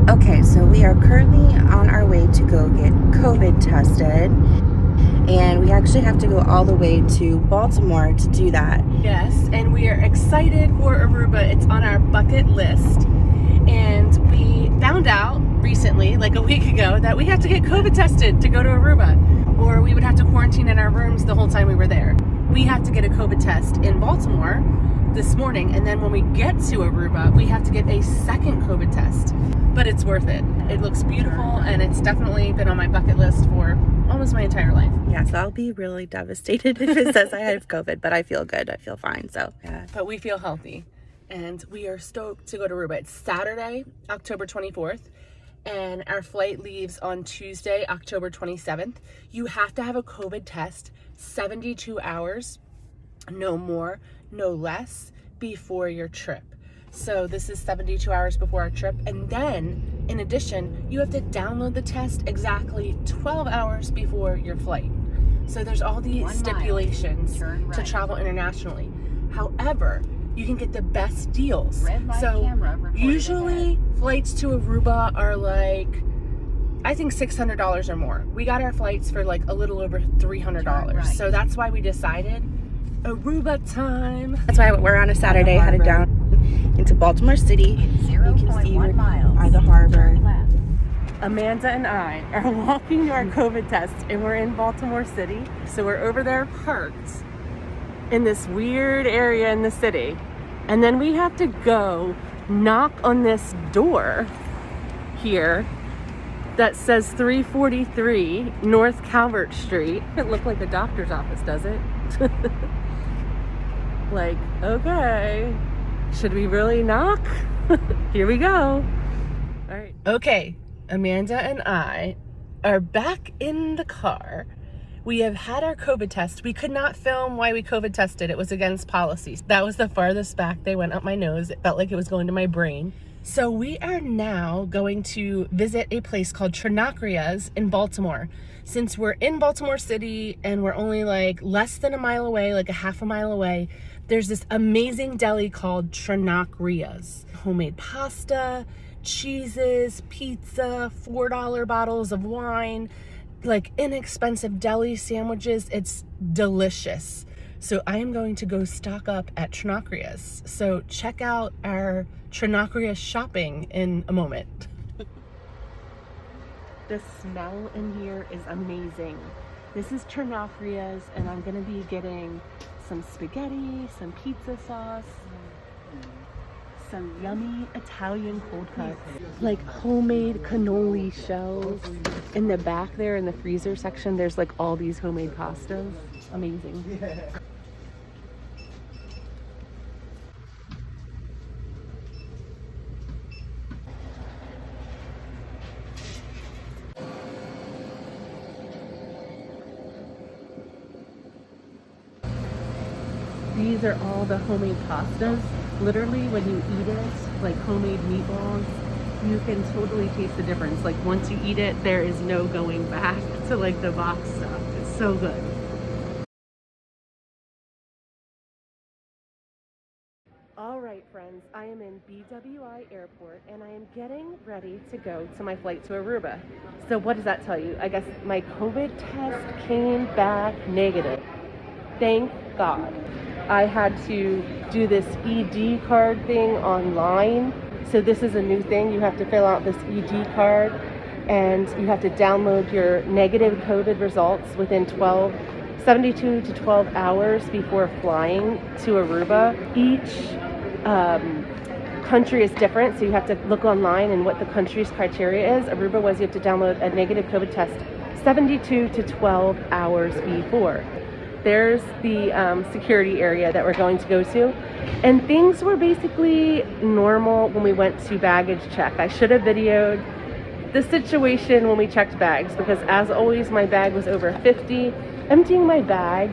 Okay, so we are currently on our way to go get COVID tested, and we actually have to go all the way to Baltimore to do that. Yes, and we are excited for Aruba. It's on our bucket list, and we found out recently, like a week ago, that we have to get COVID tested to go to Aruba, or we would have to quarantine in our rooms the whole time we were there. We have to get a COVID test in Baltimore this morning, and then when we get to Aruba, we have to get a second COVID test. But it's worth it. It looks beautiful, and it's definitely been on my bucket list for almost my entire life. Yes, I'll be really devastated if it says I have COVID, but I feel good. I feel fine, so yeah. But we feel healthy, and we are stoked to go to Aruba. It's Saturday, October 24th, and our flight leaves on Tuesday, October 27th. You have to have a COVID test 72 hours, no more, no less, before your trip. So this is 72 hours before our trip. And then, in addition, you have to download the test exactly 12 hours before your flight. So there's all these stipulations to travel internationally. However, you can get the best deals. So usually flights to Aruba are like, I think $600 or more. We got our flights for like a little over $300. So that's why we decided Aruba time. That's why we're on a Saturday headed down into Baltimore City. You can see we're by the harbor. Amanda and I are walking to our COVID test, and we're in Baltimore City. So we're over there parked in this weird area in the city. And then we have to go knock on this door here that says 343 North Calvert Street. It looked like a doctor's office, does it? Like, okay, should we really knock? Here we go. All right. Okay, Amanda and I are back in the car. We have had our COVID test. We could not film why we COVID tested. It was against policies. That was the farthest back they went up my nose. It felt like it was going to my brain. So we are now going to visit a place called Trinacria's in Baltimore. Since we're in Baltimore City and we're only like less than a mile away, like a half a mile away, there's this amazing deli called Trinacria's. Homemade pasta, cheeses, pizza, $4 bottles of wine, like inexpensive deli sandwiches. It's delicious. So I am going to go stock up at Trinacria's. So check out our Trinacria shopping in a moment. The smell in here is amazing. This is Trinacria's, and I'm gonna be getting some spaghetti, some pizza sauce, some yummy Italian cold cuts, like homemade cannoli shells. In the back there in the freezer section, there's like all these homemade pastas. Amazing. These are all the homemade pastas. Literally, when you eat it, like homemade meatballs, you can totally taste the difference. Like once you eat it, there is no going back to like the box stuff. It's so good. All right, friends, I am in BWI Airport, and I am getting ready to go to my flight to Aruba. So what does that tell you? I guess my COVID test came back negative. Thank God. I had to do this ED card thing online. So this is a new thing. You have to fill out this ED card, and you have to download your negative COVID results within 72 to 12 hours before flying to Aruba. Each country is different, so you have to look online and what the country's criteria is. Aruba was you have to download a negative COVID test 72 to 12 hours before. There's the security area that we're going to go to. And things were basically normal when we went to baggage check. I should have videoed the situation when we checked bags, because as always, my bag was over 50. Emptying my bag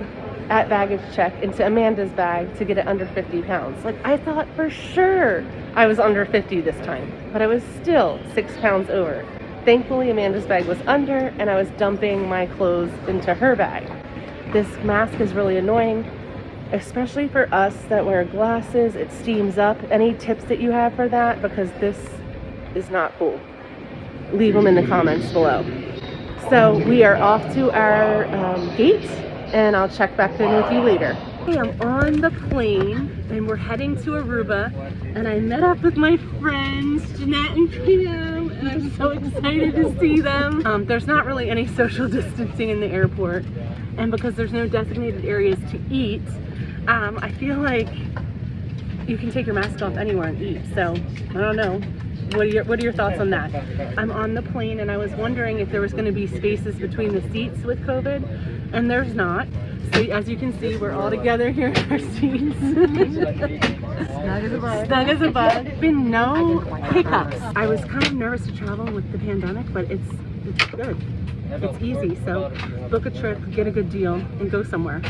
at baggage check into Amanda's bag to get it under 50 pounds. Like, I thought for sure I was under 50 this time, but I was still 6 pounds over. Thankfully, Amanda's bag was under, and I was dumping my clothes into her bag. This mask is really annoying, especially for us that wear glasses. It steams up. Any tips that you have for that? Because this is not cool. leave them in the comments below. So we are off to our gate, and I'll check back in with you later. Hey, I'm on the plane and we're heading to Aruba, and I met up with my friends Jeanette and Pam, and I'm so excited to see them. There's not really any social distancing in the airport, and because there's no designated areas to eat, I feel like you can take your mask off anywhere and eat. So I don't know. What are your thoughts on that? I'm on the plane and I was wondering if there was going to be spaces between the seats with COVID, and there's not. So as you can see, we're all together here in our seats. Snug as a bug. Snug as a bug. Been no hiccups. I was kind of nervous to travel with the pandemic, but it's good. It's easy. So book a trip, get a good deal, and go somewhere.